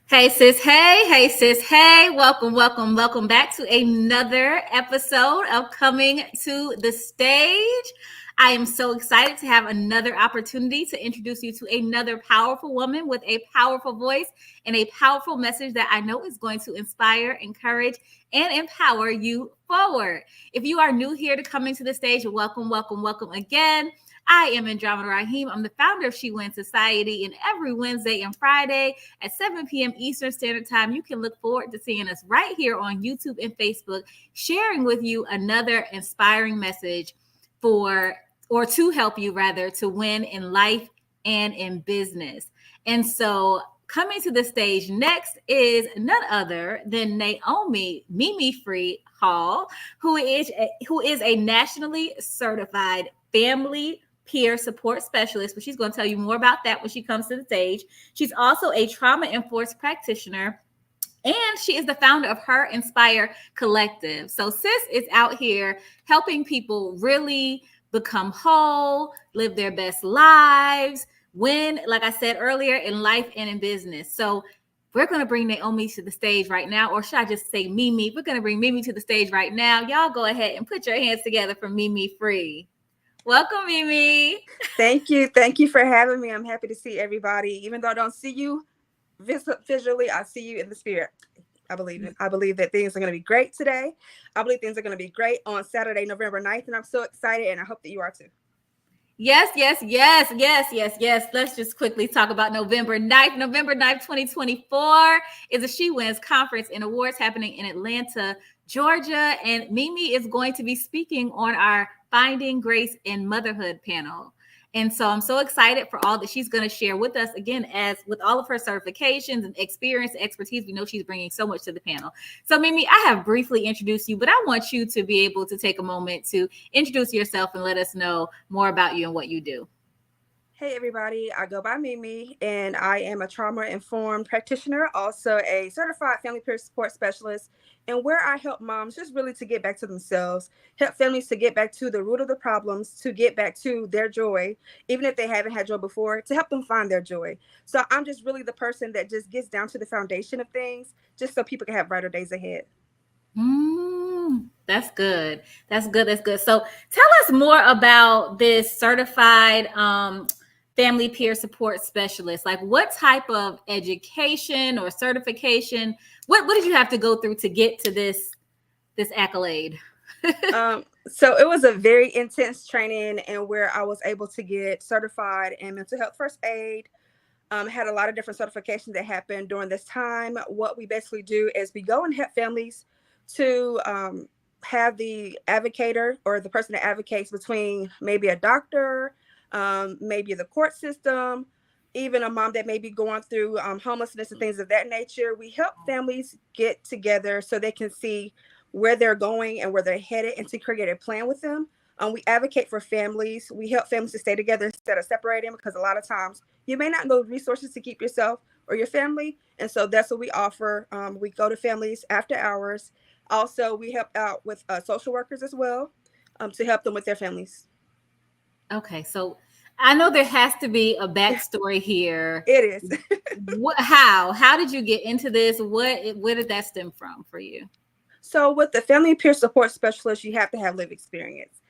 Hey sis, hey sis, hey, welcome back to another episode of Coming to the Stage. I am so excited to have another opportunity to introduce you to another powerful woman with a powerful voice and a powerful message that I know is going to inspire, encourage, and empower you forward. If you are new here to Coming to the Stage, welcome again. I am Andromeda Raheem. I'm the founder of She Wins Society, and every Wednesday and Friday at 7 p.m. Eastern Standard Time, you can look forward to seeing us right here on YouTube and Facebook, sharing with you another inspiring message to help you rather to win in life and in business. And so coming to the stage next is none other than Naomi Mimi Phree Hall, who is a nationally certified family peer support specialist, but she's going to tell you more about that when she comes to the stage. She's also a trauma-informed practitioner, and she is the founder of HerInspire Collective. So sis is out here helping people really become whole, live their best lives, win, like I said earlier, in life and in business. So we're going to bring Naomi to the stage right now, or should I just say Mimi? We're going to bring Mimi to the stage right now. Y'all go ahead and put your hands together for Mimi Phree. Welcome, Mimi. Thank you. Thank you for having me. I'm happy to see everybody. Even though I don't see you visually, I see you in the spirit. I believe it. I believe that things are going to be great today. I believe things are going to be great on Saturday, November 9th, and I'm so excited, and I hope that you are too. Yes. Let's just quickly talk about November 9th. November 9th, 2024 is a She Wins conference and awards happening in Atlanta, Georgia. And Mimi is going to be speaking on our Finding Grace in Motherhood panel. And so I'm so excited for all that she's going to share with us. Again, as with all of her certifications and experience, expertise, we know she's bringing so much to the panel. So Mimi, I have briefly introduced you, but I want you to be able to take a moment to introduce yourself and let us know more about you and what you do. Hey, everybody. I go by Mimi, and I am a trauma-informed practitioner, also a certified family peer support specialist, and where I help moms just really to get back to themselves, help families to get back to the root of the problems, to get back to their joy, even if they haven't had joy before, to help them find their joy. So I'm just really the person that just gets down to the foundation of things, just so people can have brighter days ahead. That's good. That's good. So tell us more about this certified family peer support specialist. Like what type of education or certification, what did you have to go through to get to this accolade? So it was a very intense training, and where I was able to get certified in mental health first aid. Had a lot of different certifications that happened during this time. What we basically do is we go and help families to have the advocator or the person that advocates between maybe a doctor, maybe the court system, even a mom that may be going through homelessness and things of that nature. We help families get together so they can see where they're going and where they're headed, and to create a plan with them. We advocate for families. We help families to stay together instead of separating, because a lot of times you may not know resources to keep yourself or your family. And so that's what we offer. We go to families after hours. Also, we help out with social workers as well, to help them with their families. Okay, so I know there has to be a backstory here. It is. How did you get into this? Where did that stem from for you? So with the family peer support specialist, you have to have lived experience.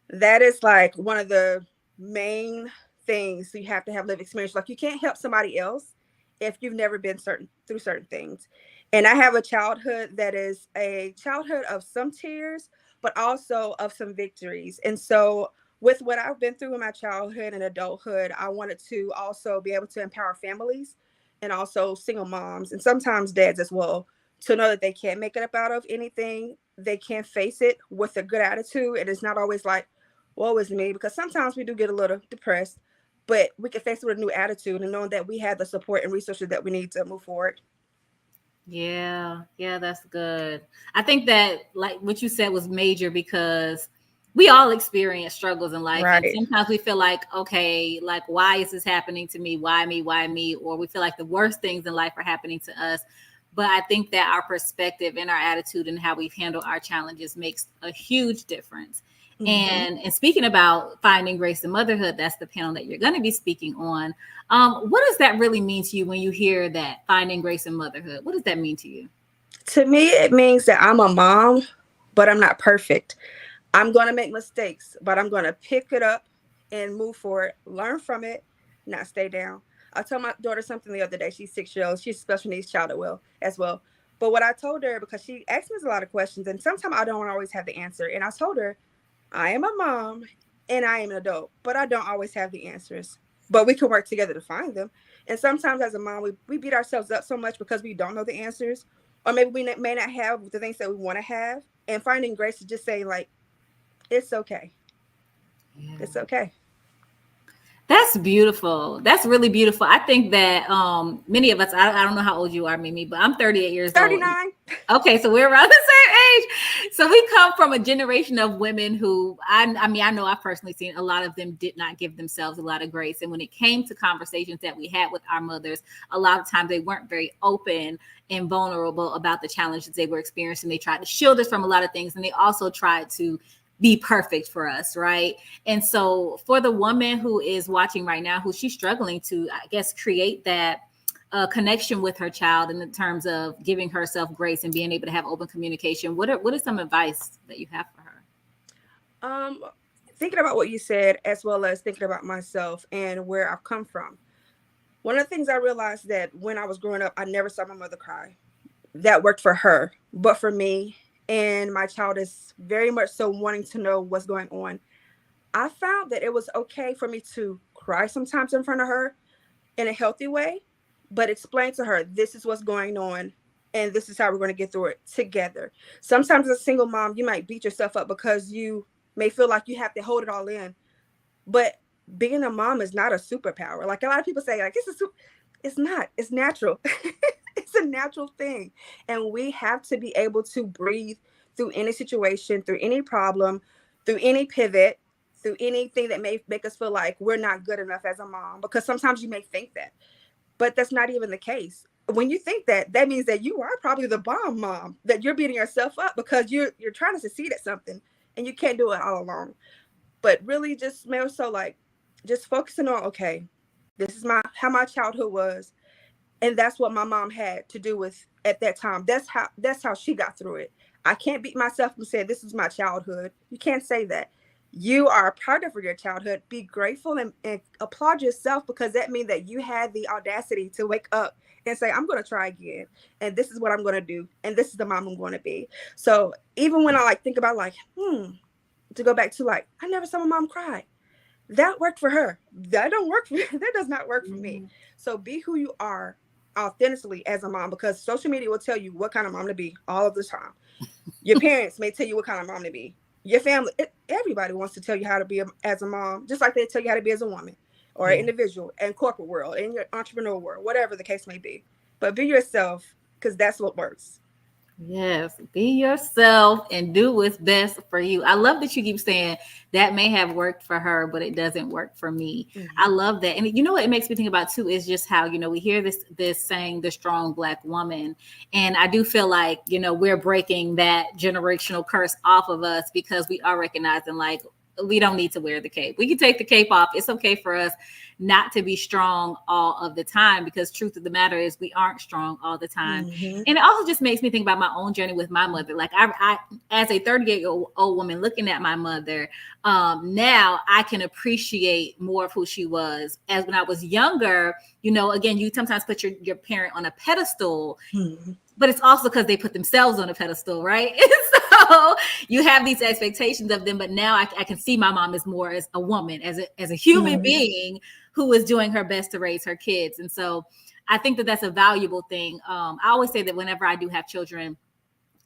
That is like one of the main things. You have to have lived experience. Like, you can't help somebody else if you've never been through certain things. And I have a childhood that is a childhood of some tears, but also of some victories. And so with what I've been through in my childhood and adulthood, I wanted to also be able to empower families, and also single moms and sometimes dads as well, to know that they can't make it up out of anything. They can face it with a good attitude. And it's not always like, woe is me, because sometimes we do get a little depressed, but we can face it with a new attitude and knowing that we have the support and resources that we need to move forward. Yeah, that's good. I think that like what you said was major, because we all experience struggles in life, and Right. sometimes we feel like, okay, like why is this happening to me? Why me? Why me? Or we feel like the worst things in life are happening to us. But I think that our perspective and our attitude and how we handle our challenges makes a huge difference. And speaking about finding grace in motherhood, that's the panel that you're going to be speaking on. What does that really mean to you when you hear that, finding grace in motherhood? What does that mean to you? To me, it means that I'm a mom, but I'm not perfect. I'm going to make mistakes, but I'm going to pick it up and move forward, learn from it, not stay down. I told my daughter something the other day. She's 6 years old. She's a special needs child as well. But what I told her, because she asked me a lot of questions, and sometimes I don't always have the answer. And I told her, I am a mom and I am an adult, but I don't always have the answers. But we can work together to find them. And sometimes as a mom, we beat ourselves up so much because we don't know the answers. Or maybe we may not have the things that we want to have. And finding grace is just saying, like, it's okay. Yeah. It's okay. That's beautiful. That's really beautiful. I think that many of us, I don't know how old you are, Mimi, but I'm 38 years 39. old. Okay, so we're around the same age. So we come from a generation of women who, I know I've personally seen a lot of them did not give themselves a lot of grace. And when it came to conversations that we had with our mothers, a lot of times they weren't very open and vulnerable about the challenges they were experiencing. They tried to shield us from a lot of things. And they also tried to be perfect for us, right? And so for the woman who is watching right now, who she's struggling to, I guess, create that connection with her child in the terms of giving herself grace and being able to have open communication, what is some advice that you have for her? Thinking about what you said, as well as thinking about myself and where I've come from. One of the things I realized that when I was growing up, I never saw my mother cry. That worked for her, but for me, and my child is very much so wanting to know what's going on, I found that it was okay for me to cry sometimes in front of her in a healthy way, but explain to her, this is what's going on, and this is how we're going to get through it together. Sometimes as a single mom, you might beat yourself up because you may feel like you have to hold it all in, but being a mom is not a superpower. Like a lot of people say, like, it's not. It's natural. It's a natural thing. And we have to be able to breathe through any situation, through any problem, through any pivot, through anything that may make us feel like we're not good enough as a mom. Because sometimes you may think that, but that's not even the case. When you think that, that means that you are probably the bomb mom, that you're beating yourself up because you're trying to succeed at something and you can't do it all alone. But really just more so like just focusing on, okay, this is how my childhood was. And that's what my mom had to do with at that time. That's how she got through it. I can't beat myself and say, this is my childhood. You can't say that. You are a part of your childhood. Be grateful and applaud yourself, because that means that you had the audacity to wake up and say, I'm going to try again. And this is what I'm going to do. And this is the mom I'm going to be. So even when I like think about like, to go back to like, I never saw my mom cry. That worked for her. That don't work for that does not work for me. So be who you are authentically as a mom, because social media will tell you what kind of mom to be all of the time. Your parents may tell you what kind of mom to be. Your family, everybody wants to tell you how to be as a mom, just like they tell you how to be as a woman or an individual in corporate world, in your entrepreneur world, whatever the case may be. But be yourself, because that's what works. Yes, be yourself and do what's best for you. I love that you keep saying that may have worked for her, but it doesn't work for me. I love that. And you know what it makes me think about too is just how, we hear this saying, the strong Black woman. And I do feel like, we're breaking that generational curse off of us, because we are recognizing like, we don't need to wear the cape. We can take the cape off. It's okay for us not to be strong all of the time, because truth of the matter is we aren't strong all the time. And it also just makes me think about my own journey with my mother. Like I as a 38-year-old woman looking at my mother, now I can appreciate more of who she was. As when I was younger, again, you sometimes put your parent on a pedestal, but it's also because they put themselves on a pedestal, right? So you have these expectations of them, but now I can see my mom as more as a woman, as a human being who is doing her best to raise her kids. And so I think that that's a valuable thing. I always say that whenever I do have children,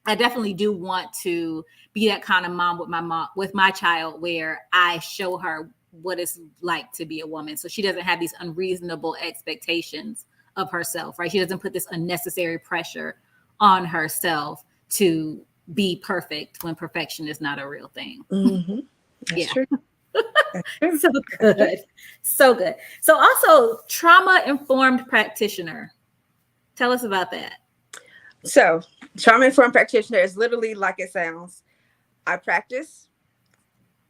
I definitely do want to be that kind of mom with my child, where I show her what it's like to be a woman. So she doesn't have these unreasonable expectations of herself, right? She doesn't put this unnecessary pressure on herself to be perfect when perfection is not a real thing. That's true. So good. So good. So also trauma-informed practitioner. Tell us about that. So trauma-informed practitioner is literally like it sounds. I practice,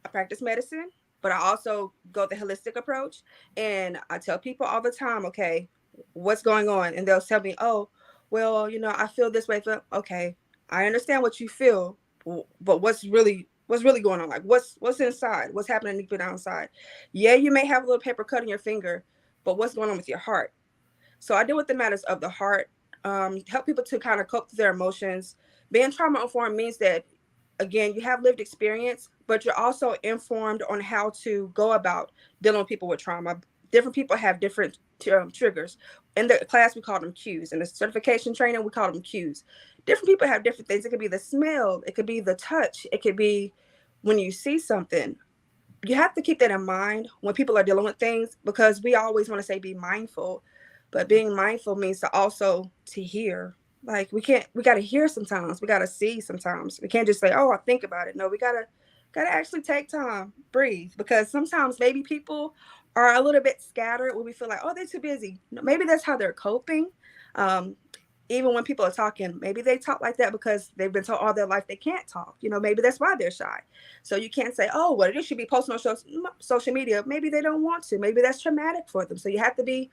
I practice medicine, but I also go the holistic approach. And I tell people all the time, okay, what's going on? And they'll tell me, oh, well, I feel this way. Okay, I understand what you feel, but what's really going on? Like what's inside? What's happening deep down inside? Yeah, you may have a little paper cut in your finger, but what's going on with your heart? So I deal with the matters of the heart, help people to kind of cope with their emotions. Being trauma informed means that, again, you have lived experience, but you're also informed on how to go about dealing with people with trauma. Different people have different triggers. In the class, we call them cues. In the certification training, we call them cues. Different people have different things. It could be the smell, it could be the touch, it could be when you see something. You have to keep that in mind when people are dealing with things, because we always want to say be mindful, but being mindful means to also to hear. Like we got to hear sometimes, we got to see sometimes. We can't just say, oh, I think about it. No, we got to actually take time, breathe, because sometimes maybe people are a little bit scattered when we feel like, oh, they're too busy. No, maybe that's how they're coping. um, Even when people are talking, maybe they talk like that because they've been told all their life they can't talk. Maybe that's why they're shy. So you can't say, oh, well, they should be posting on social media. Maybe they don't want to. Maybe that's traumatic for them. So you have to be,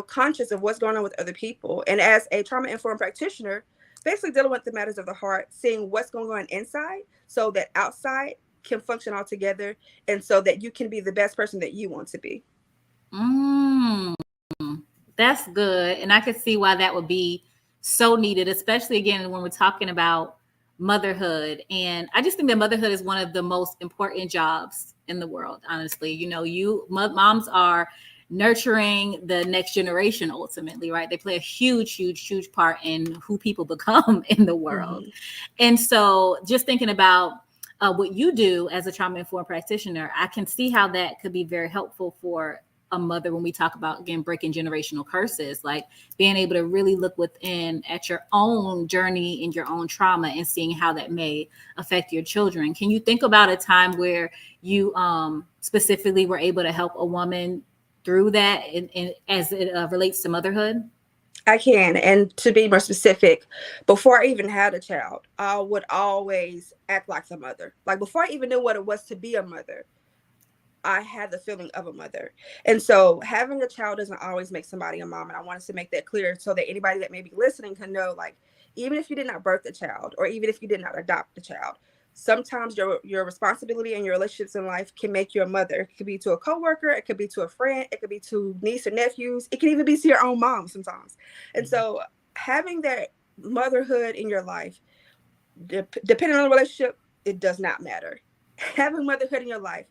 conscious of what's going on with other people. And as a trauma-informed practitioner, basically dealing with the matters of the heart, seeing what's going on inside so that outside can function all together, and so that you can be the best person that you want to be. Mm, that's good. And I could see why that would be so needed, especially again when we're talking about motherhood. And I just think that motherhood is one of the most important jobs in the world, honestly. Moms are nurturing the next generation ultimately, right? They play a huge, huge, huge part in who people become in the world. Mm-hmm. And so just thinking about what you do as a trauma informed practitioner, I can see how that could be very helpful for a mother when we talk about, again, breaking generational curses, like being able to really look within at your own journey and your own trauma and seeing how that may affect your children. Can you think about a time where you specifically were able to help a woman through that and as it relates to motherhood? I can. And to be more specific, before I even had a child, I would always act like a mother. Like before I even knew what it was to be a mother, I had the feeling of a mother. And so having a child doesn't always make somebody a mom. And I wanted to make that clear so that anybody that may be listening can know, like, even if you did not birth a child, or even if you did not adopt a child, sometimes your responsibility and your relationships in life can make you a mother. It could be to a coworker, it could be to a friend, it could be to niece or nephews, it can even be to your own mom sometimes. And so having that motherhood in your life, depending on the relationship, it does not matter. Having motherhood in your life,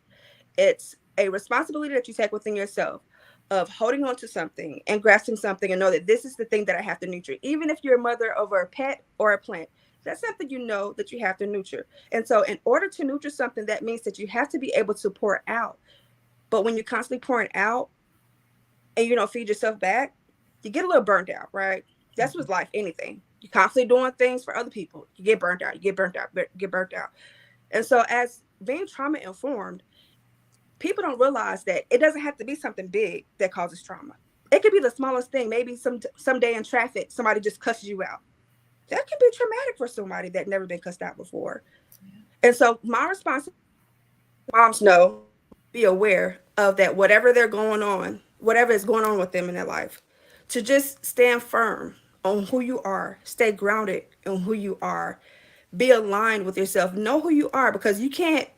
it's a responsibility that you take within yourself of holding on to something and grasping something and know that this is the thing that I have to nurture. Even if you're a mother over a pet or a plant, that's something you know that you have to nurture. And so in order to nurture something, that means that you have to be able to pour out. But when you're constantly pouring out and you don't feed yourself back, you get a little burnt out, right? That's with life, anything. You're constantly doing things for other people. You get burnt out, you get burnt out, get burnt out. And so as being trauma informed, people don't realize that it doesn't have to be something big that causes trauma. It could be the smallest thing. Maybe someday in traffic, somebody just cusses you out. That can be traumatic for somebody that never been cussed out before. And so my response, moms know, be aware of that, whatever is going on with them in their life, to just stand firm on who you are, stay grounded in who you are, be aligned with yourself, know who you are, because you can't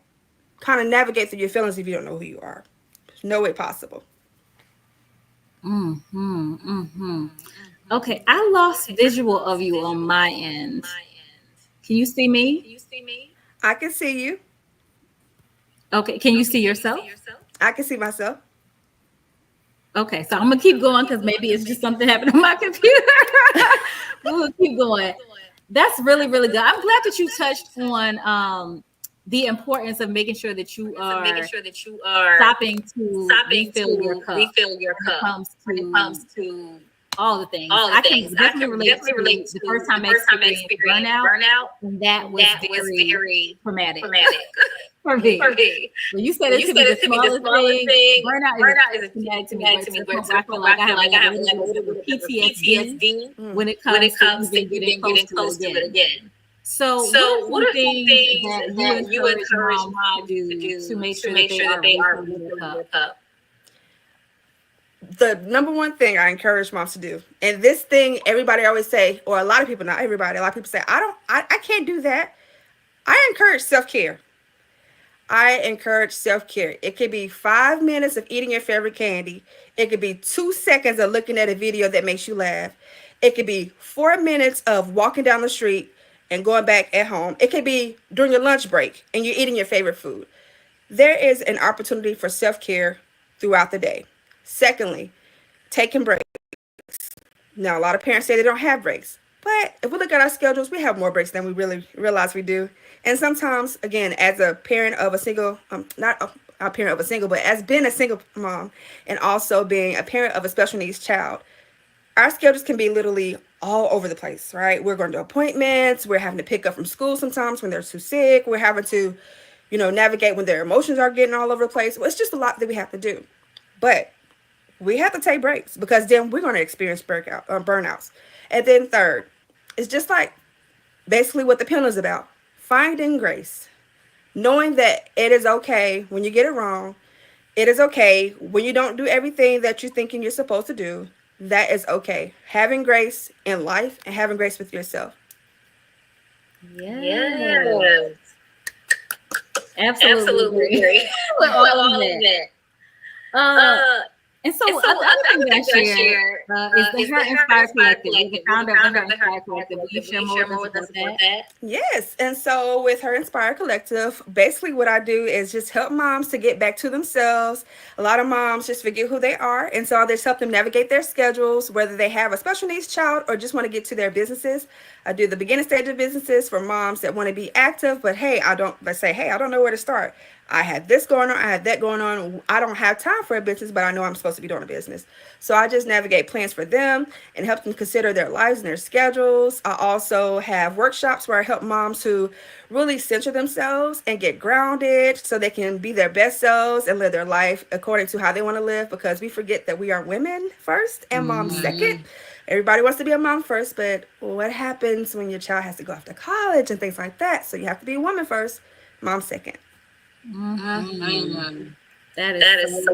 kind of navigate through your feelings if you don't know who you are. There's no way possible. Okay, I lost visual of you on my end. Can you see me? I can see you. Okay, can you see yourself? I can see myself. Okay, so I'm gonna keep going because maybe it's just something happened on my computer. We'll keep going. That's really, really good. I'm glad that you touched on the importance of making sure that you are stopping to refill your cup when it comes to all the things. I can definitely relate to the first time I experienced burnout, and that was very traumatic for me. When you said it to me, the smallest thing, burnout is traumatic to me. But to the point where I feel like I have a little bit of PTSD when it comes to even getting close to it again. So, what are some things that you encourage moms to do to make sure that they are refilling their cup? The number one thing I encourage moms to do, and this thing everybody always say, or a lot of people, not everybody, a lot of people say, I can't do that. I encourage self-care. I encourage self-care. It could be 5 minutes of eating your favorite candy. It could be 2 seconds of looking at a video that makes you laugh. It could be 4 minutes of walking down the street and going back at home. It could be during your lunch break and you're eating your favorite food. There is an opportunity for self-care throughout the day. Secondly, taking breaks. Now, a lot of parents say they don't have breaks, but if we look at our schedules, we have more breaks than we really realize we do. And sometimes, again, as a parent of a single, not a parent of a single, but as being a single mom and also being a parent of a special needs child, our schedules can be literally all over the place, right? We're going to appointments. We're having to pick up from school sometimes when they're too sick. We're having to, navigate when their emotions are getting all over the place. Well, it's just a lot that we have to do. But we have to take breaks because then we're going to experience burnouts. And then third, it's just like basically what the panel is about. Finding grace. Knowing that it is okay when you get it wrong. It is okay when you don't do everything that you're thinking you're supposed to do. That is okay. Having grace in life and having grace with yourself. Yes. Absolutely agree. With all of that. And so, the other thing that I share is the HerInspire Collective. You're the founder of the HerInspire Collective. Will you share more with us about that? Yes. And so with HerInspire Collective, basically what I do is just help moms to get back to themselves. A lot of moms just forget who they are. And so I just help them navigate their schedules, whether they have a special needs child or just want to get to their businesses. I do the beginning stage of businesses for moms that want to be active, but let's say, I don't know where to start. I had this going on. I had that going on. I don't have time for a business, but I know I'm supposed to be doing a business. So I just navigate plans for them and help them consider their lives and their schedules. I also have workshops where I help moms to really center themselves and get grounded so they can be their best selves and live their life according to how they want to live, because we forget that we are women first and moms second. Everybody wants to be a mom first, but what happens when your child has to go off to college and things like that? So you have to be a woman first, mom second. That is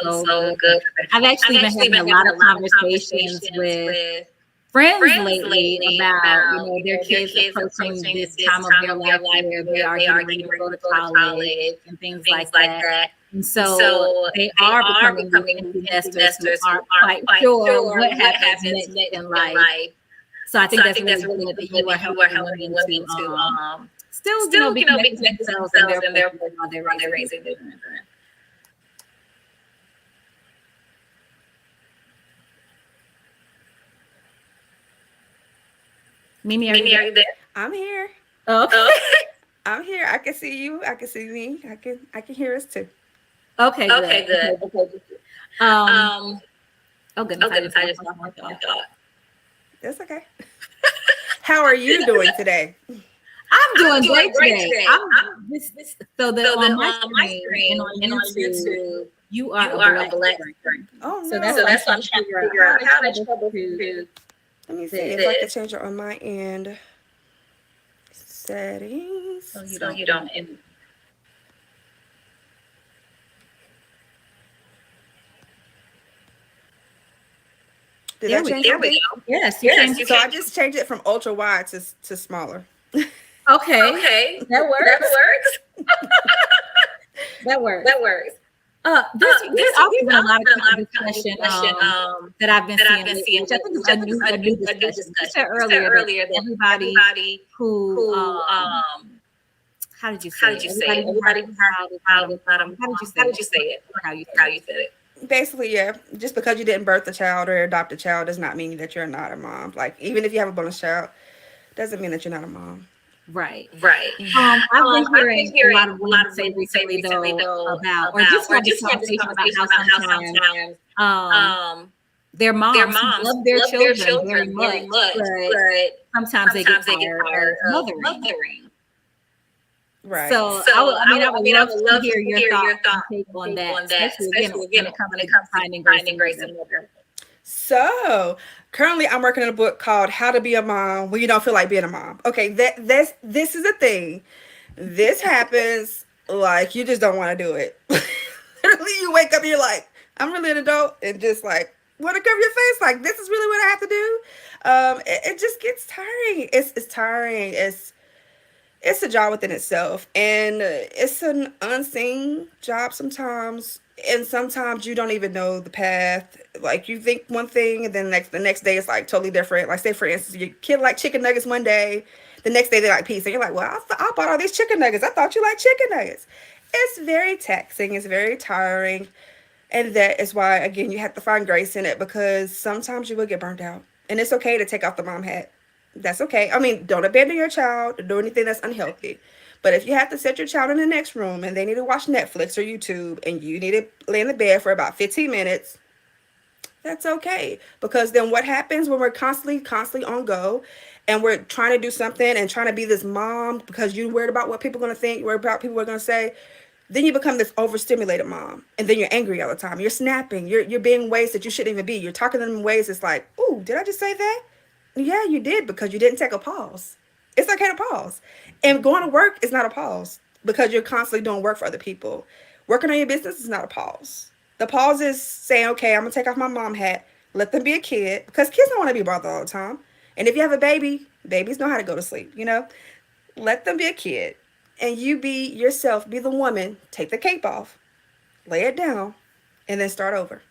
so good. I've actually been having a lot of conversations with friends lately about their kids approaching this time of their life where they are getting ready to go to college and things like that. And so they are becoming empty nesters who aren't quite sure what happens next in life. So I think that's really good that you are helping women to still be connected to themselves and their while they're raising their children. Mimi, are you there? I'm here. Okay. I'm here. I can see you. I can see me. I can hear us too. Okay, good. Oh goodness, I just lost my thought. That's okay. How are you doing today? I'm doing great today. On my screen and on YouTube, you are a black screen. Oh no. So that's what I'm trying to figure out how to troubleshoot. Let me see if I can change it on my end. Settings. So you don't. There we go. Yes. So I just changed it from ultra wide to smaller. Okay. That works. That works. There's also been a lot of discussion that I've been seeing, which I think is a new discussion. You said earlier that everybody who how did you say it? Everybody how did you say it? Or how you said it? Basically, yeah. Just because you didn't birth a child or adopt a child does not mean that you're not a mom. Like, even if you have a bonus child, doesn't mean that you're not a mom. Right. I've been hearing a lot of women say recently though about, or just had this conversation about how sometimes their moms love their children very much, but sometimes they get tired of mothering. Right. So I would love to hear your thoughts and take on that, especially again when it comes to finding grace in motherhood. So Currently, I'm working on a book called How to Be a Mom When You Don't Feel Like Being a Mom. Okay, this is a thing. This happens like you just don't want to do it. Literally, you wake up and you're like, I'm really an adult, and just like want to cover your face. Like this is really what I have to do. It just gets tiring. It's tiring. It's a job within itself, and it's an unseen job sometimes, and sometimes you don't even know the path. Like you think one thing and then the next day it's like totally different. Like say for instance your kid like chicken nuggets one day, the next day they like pizza, and you're like, well, I bought all these chicken nuggets, I thought you like chicken nuggets. It's very taxing, it's very tiring, and that is why, again, you have to find grace in it, because sometimes you will get burnt out. And it's okay to take off the mom hat. That's okay. I mean, don't abandon your child or do anything that's unhealthy. But if you have to set your child in the next room and they need to watch Netflix or YouTube and you need to lay in the bed for about 15 minutes, that's okay. Because then what happens when we're constantly on go and we're trying to do something and trying to be this mom because you're worried about what people are going to think, you're worried about what people are going to say, then you become this overstimulated mom, and then you're angry all the time. You're snapping. You're being ways that you shouldn't even be. You're talking to them in ways it's like, ooh, did I just say that? Yeah, you did, because you didn't take a pause. It's okay to pause. And going to work is not a pause because you're constantly doing work for other people. Working on your business is not a pause. The pause is saying, okay, I'm gonna take off my mom hat, let them be a kid, because kids don't want to be bothered all the time. And if you have a baby, babies know how to go to sleep, you know? Let them be a kid, and you be yourself, be the woman, take the cape off, lay it down, and then start over.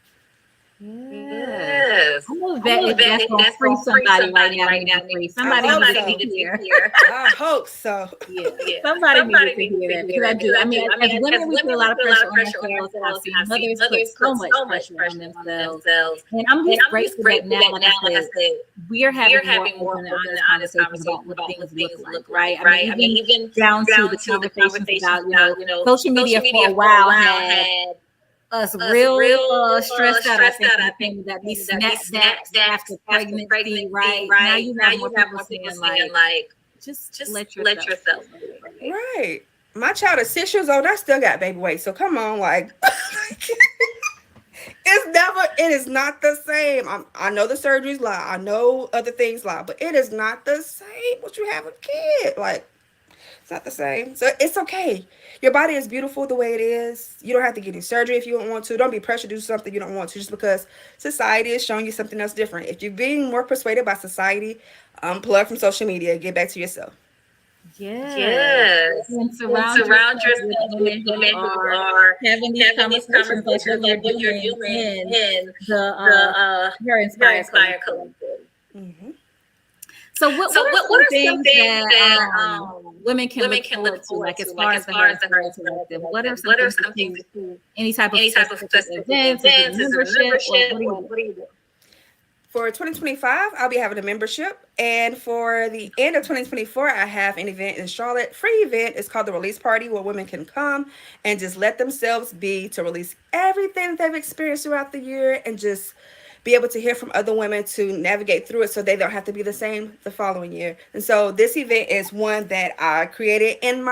Yes. Yes. I know I know that's that gonna that's free gonna free somebody somebody right right now. now. Need to free. I Somebody hope needed so. to hear. I hope so. Yeah. Yeah. Somebody needed Somebody to needed hear to that, hear because I that do. because I I mean, do. I as mean, women, as we put women, a we lot of put a lot pressure of on pressure on ourselves. I've ourselves, and seen I've seen mothers put mothers so put much so much pressure on pressure on themselves, themselves. and I'm And just I'm just grateful that grateful now, that like I now, like I said, said, we're we're having more having more open and open and honest honest conversations about conversations what about things what look things like, look like, right? I mean, right? I mean, even even down to down the to the conversations conversations about, about, social media social for media a for a while while had had us us real real stressed out. I stressed think out. it I think became that it these became that these snapbacks snapbacks after after pregnancy, pregnancy, right? Now right? you Now have more you have people more people saying saying like, like, just just let let yourself yourself be, be, right? right? Right. My child is 6 years old. I still got baby weight. So come on, like, it is not the same. I know the surgeries lie. I know other things lie, but it is not the same once you have a kid. Like, it's not the same. So it's okay. Your body is beautiful the way it is. You don't have to get any surgery if you don't want to. Don't be pressured to do something you don't want to just because society is showing you something else different. If you're being more persuaded by society, unplug from social media. Get back to yourself. Yes. Yes. And And surround surround yourself with yourself with women who women who are are having these having these conversations like what conversations you're like what you're doing doing in in the the Her Inspire HerInspire Collective. Collective. Mm-hmm. So what So are what some are some things things that that women can women look can look forward to, forward like as to, far like as as the far Her as the Inspire HerInspire Collective? What are Collective? some What are things that some things you, that you any type of any type of specific specific events? Is it a events? Is it a membership? membership? What do you Or do? what do you do? For 2025, I'll be having a membership. And for the end of 2024, I have an event in Charlotte. Free event. It's called the Release Party, where women can come and just let themselves be, to release everything they've experienced throughout the year and just be able to hear from other women to navigate through it so they don't have to be the same the following year. And so this event is one that I created in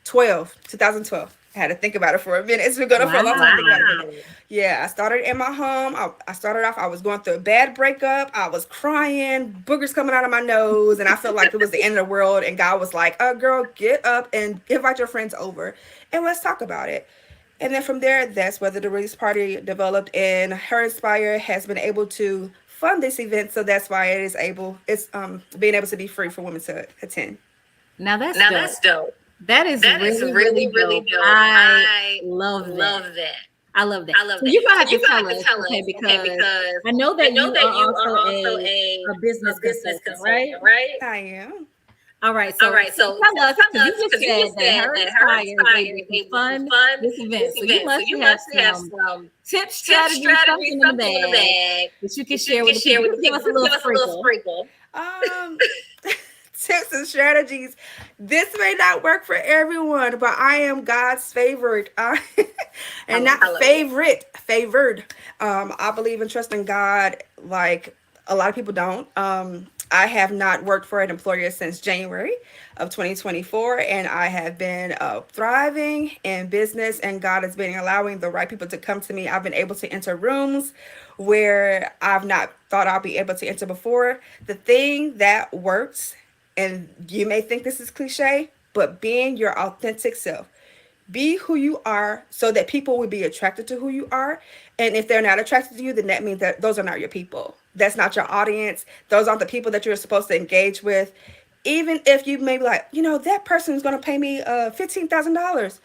2012. I had to think about it for a minute. It's been going on for a long time. Think about it. Wow. Wow. Yeah, I started in my home. I started off, I was going through a bad breakup. I was crying, boogers coming out of my nose, and I felt like it was the end of the world. And God was like, girl, get up and invite your friends over and let's talk about it. And then from there, that's where the release party developed. And Her Inspire has been able to fund this event. So that's why it's being able to be free for women to attend. Now that's Now dope. that's dope. That is That is really, really really, really dope. dope. I I love that. love that. I love that. I love So that. you're gonna So have to you're gonna tell have to us, tell okay, us, okay, because because I know I that know you that are you are also also a business a business consultant, right? consultant, right? I am. All right. All So right, so tell us, tell because you us, just because you said just that said Her that Her Inspire is Inspire able is to able to fund fund this event. this So you event. So must you have must have some some tips, tips, strategies, strategies, something in the something in the bag bag that you can that you share with can the share people. with Just the give people. us a Just little give us a little sprinkle. sprinkle. Um, Tips and strategies. This may not work for everyone, but I am God's favorite. And not Hallelujah. favored. I believe in trusting God like a lot of people don't. I have not worked for an employer since January of 2024, and I have been thriving in business, and God has been allowing the right people to come to me. I've been able to enter rooms where I've not thought I'll be able to enter before. The thing that works, and you may think this is cliche, but being your authentic self. Be who you are so that people will be attracted to who you are. And if they're not attracted to you, then that means that those are not your people. That's not your audience. Those aren't the people that you're supposed to engage with. Even if you may be like, that person is going to pay me $15,000.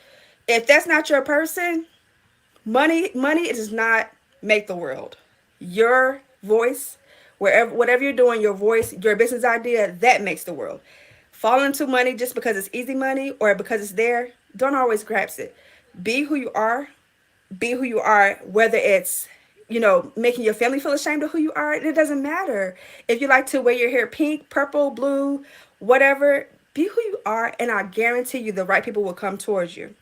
If that's not your person, money does not make the world. Your voice, whatever you're doing, your voice, your business idea, that makes the world. Falling into money just because it's easy money or because it's there, don't always grasp it. Be who you are. Be who you are, whether it's making your family feel ashamed of who you are. It doesn't matter. If you like to wear your hair pink, purple, blue, whatever, be who you are, and I guarantee you the right people will come towards you.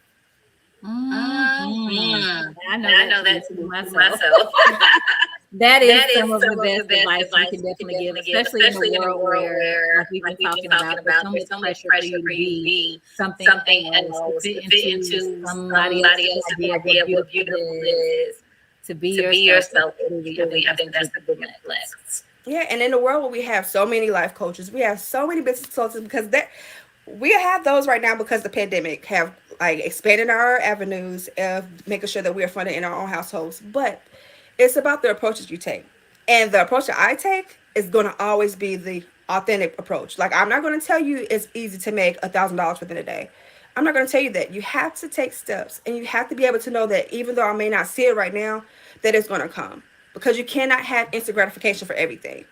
Mm-hmm. I know I that know to be that true to myself. myself. That is That is some of the some of the best best advice we advice can we can definitely give, definitely give, especially in a especially in a world world where, where, like we've been like we've talking been talking about, there's so about, much there's so much pressure for pressure you to for you to be be something something else, to else, fit to fit into into somebody somebody else's else's idea of what idea of what beautiful beautiful is. is. To be To be yourself is yourself is truly, I think truly, I that's the think that's the biggest biggest flex. flex. Yeah, and in the world where we have so many life coaches, we have so many business consultants because that we have those right now because the pandemic have like expanded our avenues of making sure that we are funded in our own households. But it's about the approaches you take. And the approach that I take is going to always be the authentic approach. Like, I'm not going to tell you it's easy to make $1,000 within a day. I'm not going to tell you that. You have to take steps, and you have to be able to know that even though I may not see it right now, that it's going to come, because you cannot have instant gratification for everything.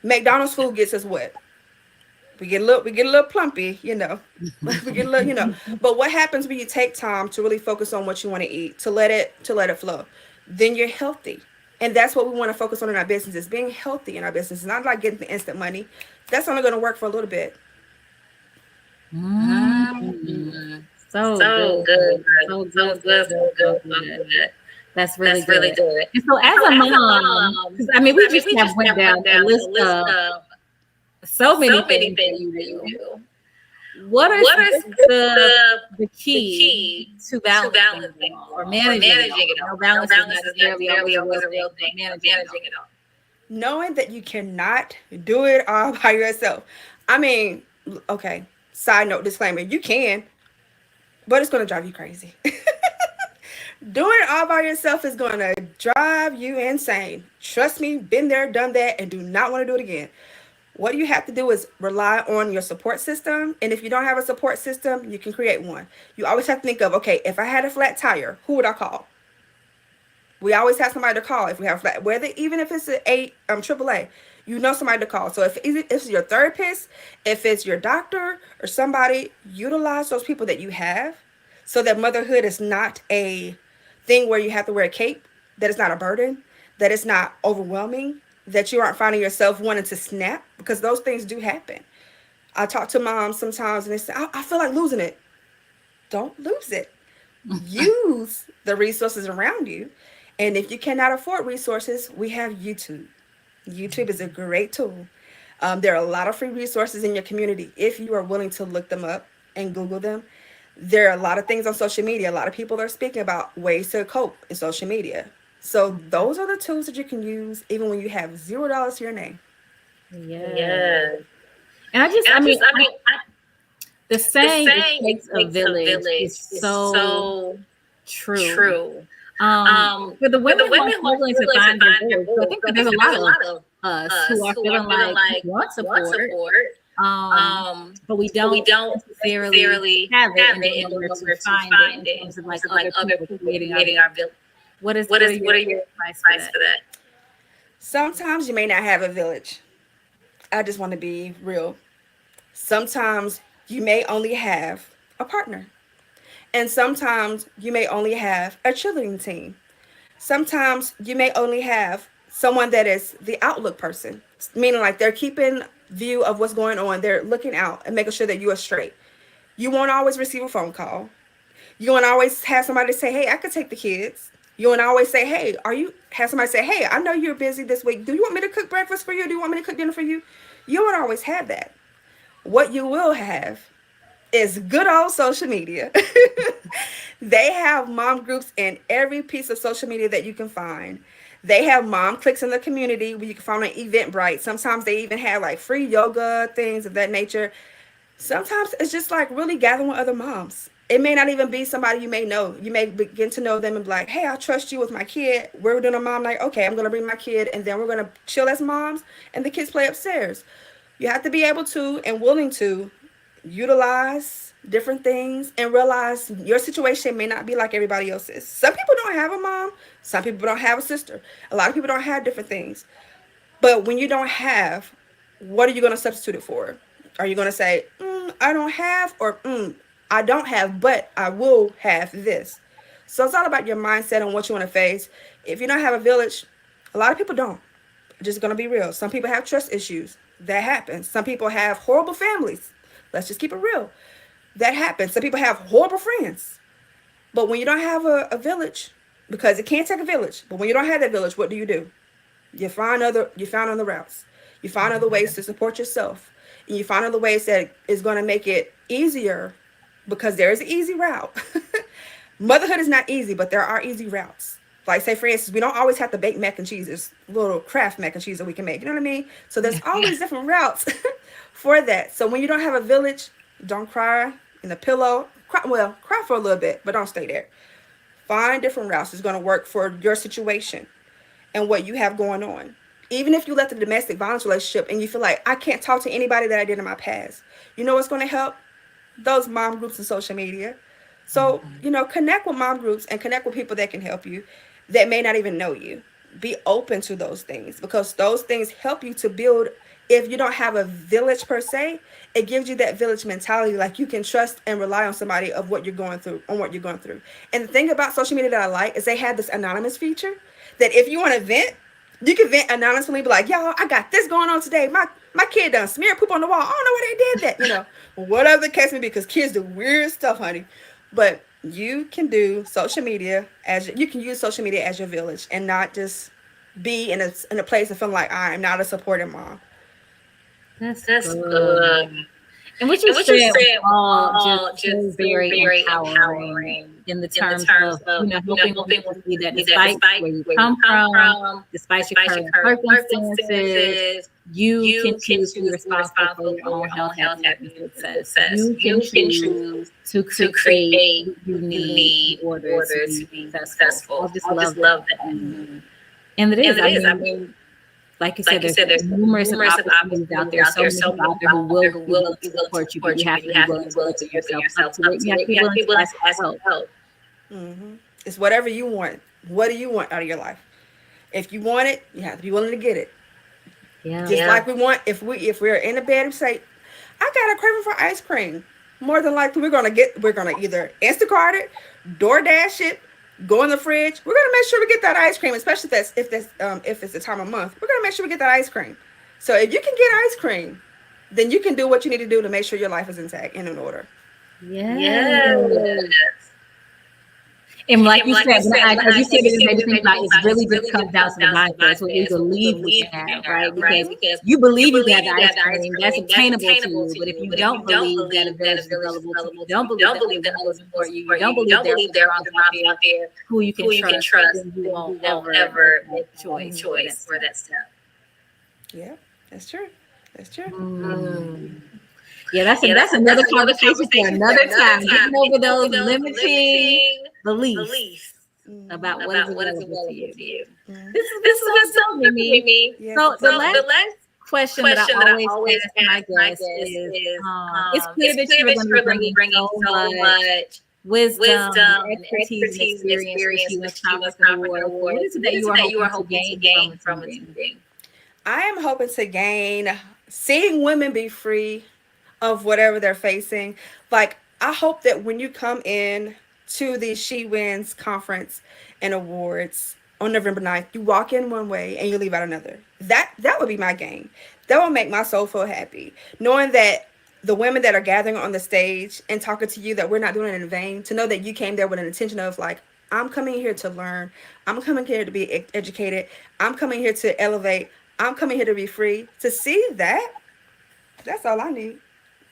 McDonald's food gets us what? We get a little plumpy, we get a little, But what happens when you take time to really focus on what you want to eat, to let it flow? Then you're healthy. And that's what we want to focus on in our business, is being healthy in our business. It's not like getting the instant money. That's only going to work for a little bit. Mm-hmm. Mm. So So good, good, so girl. good, So so good, good, so so good, so good. good. That's really That's really good. good. And so, as So a as a mom, mom, because I mean, we I mean, just we have just went have down went a down a list list of of so many so many things that things you that you do. do. What is What is the the the the key key to to balancing it balancing all it or all or managing it managing all? it I know all? I know balance is not balance is not necessarily always necessarily a real always a thing, real but thing, but managing it all. managing it all. Knowing that you cannot do it all by yourself. I mean, okay, side note, disclaimer, you can, but it's going to drive you crazy. Doing it all by yourself is going to drive you insane. Trust me, been there, done that, and do not want to do it again. What you have to do is rely on your support system. And if you don't have a support system, you can create one. You always have to think of, okay, if I had a flat tire, who would I call? We always have somebody to call if we have flat, whether even if it's AAA, you know somebody to call. So if it's your therapist, if it's your doctor or somebody, utilize those people that you have, so that motherhood is not a thing where you have to wear a cape, that it's not a burden, that it's not overwhelming, that you aren't finding yourself wanting to snap, because those things do happen. I talk to moms sometimes and they say, I feel like losing it. Don't lose it. Use the resources around you. And if you cannot afford resources, we have YouTube. YouTube is a great tool. There are a lot of free resources in your community if you are willing to look them up and Google them. There are a lot of things on social media. A lot of people are speaking about ways to cope in social media. So those are the tools that you can use even when you have $0 to your name. Yeah. Yes. And And I mean, the the saying "it saying "it takes a takes a village" is village" is so so true. true. Um, For the for women the who are women who are struggling to struggling to find their find their voice, so I voice, think so that I there's think a that there's lot a of lot of us who us are who feeling are feeling like we like want want support, support, um, but we but we don't don't necessarily necessarily have it have and it don't and know don't where know to where to find it find in it in terms of like terms of like other other people people creating our creating village. our village. What is What what are is your what are your advice for advice that? for that? Sometimes you may not have a village. I just want to be real. Sometimes you may only have a partner. And sometimes you may only have a cheerleading team. Sometimes you may only have someone that is the outlook person, meaning like they're keeping view of what's going on. They're looking out and making sure that you are straight. You won't always receive a phone call. You won't always have somebody say, hey, I could take the kids. You and I always say, hey, have somebody say, hey, I know you're busy this week. Do you want me to cook breakfast for you? Do you want me to cook dinner for you? You would always have that. What you will have is good old social media. They have mom groups in every piece of social media that you can find. They have mom cliques in the community where you can find on Eventbrite. Sometimes they even have like free yoga, things of that nature. Sometimes it's just like really gathering with other moms. It may not even be somebody you may know. You may begin to know them and be like, hey, I trust you with my kid. We're doing a mom night. Okay, I'm going to bring my kid and then we're going to chill as moms and the kids play upstairs. You have to be able to and willing to utilize different things and realize your situation may not be like everybody else's. Some people don't have a mom. Some people don't have a sister. A lot of people don't have different things. But when you don't have, what are you going to substitute it for? Are you going to say, I don't have, or I don't have, but I will have this? So it's all about your mindset and what you want to face. If you don't have a village, a lot of people don't. Just going to be real. Some people have trust issues. That happens. Some people have horrible families. Let's just keep it real. That happens. Some people have horrible friends. But when you don't have a village, because it can't take a village, but when you don't have that village, what do? You find other routes. You find other ways to support yourself. And you find other ways that is going to make it easier, because there is an easy route. Motherhood is not easy, but there are easy routes. Like, say, for instance, we don't always have to bake mac and cheese. There's little craft mac and cheese that we can make. You know what I mean? So there's always different routes for that. So when you don't have a village, don't cry in the pillow. Cry for a little bit, but don't stay there. Find different routes that's going to work for your situation and what you have going on. Even if you left the domestic violence relationship and you feel like, I can't talk to anybody that I did in my past, you know what's going to help? Those mom groups and social media. So, connect with mom groups and connect with people that can help you that may not even know you. Be open to those things, because those things help you to build. If you don't have a village per se, it gives you that village mentality. Like, you can trust and rely on somebody of what you're going through, And the thing about social media that I like is they have this anonymous feature that if you want to vent, you can vent anonymously, be like, yo, I got this going on today. My kid done smeared poop on the wall. I don't know why they did that. Whatever the case may be, because kids do weird stuff, honey. But you can do social media you can use social media as your village and not just be in a place of feeling like I am not a supportive mom. That's good. good. And what you said all just very empowering in the terms of helping people see that despite where you come from, despite your current circumstances, you can choose to be responsible for your own health, happiness, and success. You can choose to create what you need in order to be successful. I just love that. And it is. I mean, like you said, there's numerous opportunities out there. So many people out there who will support you, but you have to be willing to look at yourself up to it. You have to be willing to ask for help. It's whatever you want. What do you want out of your life? If you want it, you have to be willing to get it. Yeah. Just like we want, if we're in a bed and say, I got a craving for ice cream, more than likely we're gonna either Instacart it, DoorDash it, go in the fridge. We're gonna make sure we get that ice cream, especially if it's the time of month. We're gonna make sure we get that ice cream. So if you can get ice cream, then you can do what you need to do to make sure your life is intact and in order. Yes. And like you said, as you said, it made me think about it's really just comes down to the mindset. It's what we believe we can have, right? Because you believe you can have the ice cream, that's attainable to you. But if you don't believe that a village is available to you, you don't believe that others support you, you don't believe there are moms out there who you can trust, then you won't ever make a choice for that step. Yeah, that's true. Yeah, that's another conversation for another time. Getting over those limiting beliefs about what is available to you. This is so good, Mimi. So the last question that I always ask my guests is, it's clear that you're going to be bringing so much wisdom, and expertise, and experience with Conference Award. What is it that you are hoping to gain from attending? I am hoping to gain seeing women be free of whatever they're facing. Like, I hope that when you come in to the She Wins conference and awards on November 9th, you walk in one way and you leave out another. That would be my gain. That would make my soul feel happy. Knowing that the women that are gathering on the stage and talking to you, that we're not doing it in vain, to know that you came there with an intention of like, I'm coming here to learn. I'm coming here to be educated. I'm coming here to elevate. I'm coming here to be free. To see that, that's all I need.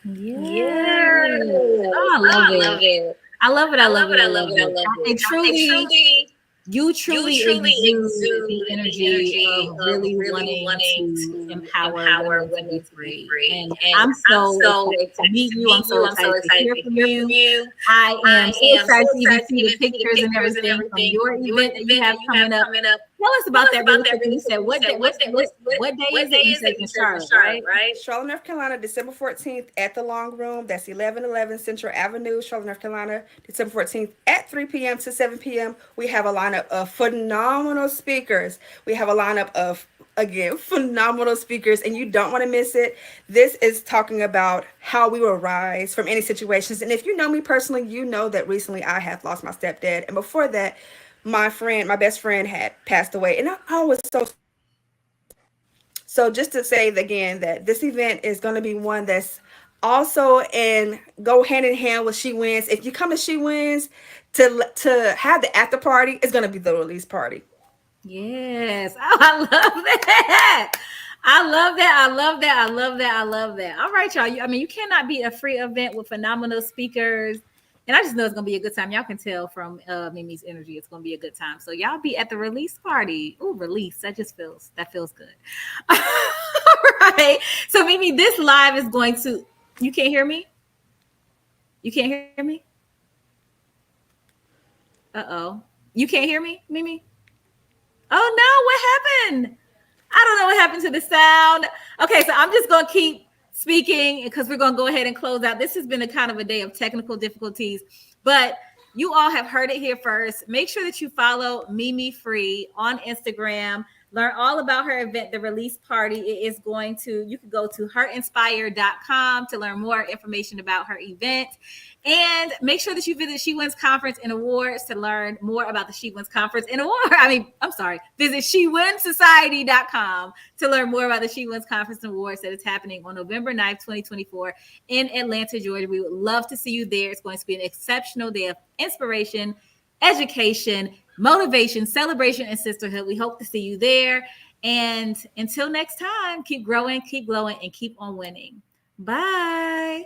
Yes. Yes. Oh, I Oh, love I love it. it. I love it. I I love love it. it. I I love love it. I it. love it. And And truly, truly, you you truly truly exude the exude the energy energy of of really really wanting wanting to to empower empower women to be women to be free. free. And And I'm I'm so so excited to excited meet to you. I'm meet so you. I'm so excited to excited hear to from hear from you. you. I am I so am so excited to even excited to see the even see the pictures and pictures and everything from everything your from your event that you event have that you have coming up. coming up. Tell us Tell about us that about really that quick. And really you said, quickly. You what said, day, what day what is day it? You is said it? it's You in said it's in Charlotte, Charlotte, right? right? Charlotte, North Carolina, December 14th at the Long Room. That's 1111 Central Avenue, Charlotte, North Carolina, December 14th at 3 p.m. to 7 p.m. We have a lineup of phenomenal speakers. We have a lineup of, again, phenomenal speakers, and you don't want to miss it. This is talking about how we will rise from any situations. And if you know me personally, you know that recently I have lost my stepdad. And before that, my best friend had passed away. And I was so just to say again that this event is going to be one that's also and go hand in hand with She Wins. If you come to She Wins to have the after party, it's going to be the release party. Yes. Oh, I love that. I love that. I love that. I love that. I love that. All right, y'all. I mean, you cannot beat a free event with phenomenal speakers. And I just know it's gonna be a good time. Y'all can tell from Mimi's energy, it's gonna be a good time. So y'all be at the release party. Ooh, release. That feels good. All right. So Mimi, this live is going to. You can't hear me. You can't hear me. Uh-oh. You can't hear me, Mimi. Oh no, what happened? I don't know what happened to the sound. Okay, so I'm just going to keep speaking because we're going to go ahead and close out. This has been a kind of a day of technical difficulties, but you all have heard it here first. Make sure that you follow Mimi Phree on Instagram. Learn all about her event, the release party. It is going to, you can go to HerInspire.com to learn more information about her event. And make sure that you visit She Wins Conference and Awards to learn more about the She Wins Conference and Awards. I'm sorry. Visit SheWinsSociety.com to learn more about the She Wins Conference and Awards that is happening on November 9th, 2024 in Atlanta, Georgia. We would love to see you there. It's going to be an exceptional day of inspiration, education, motivation, celebration, and sisterhood. We hope to see you there. And until next time, keep growing, keep glowing, and keep on winning. Bye.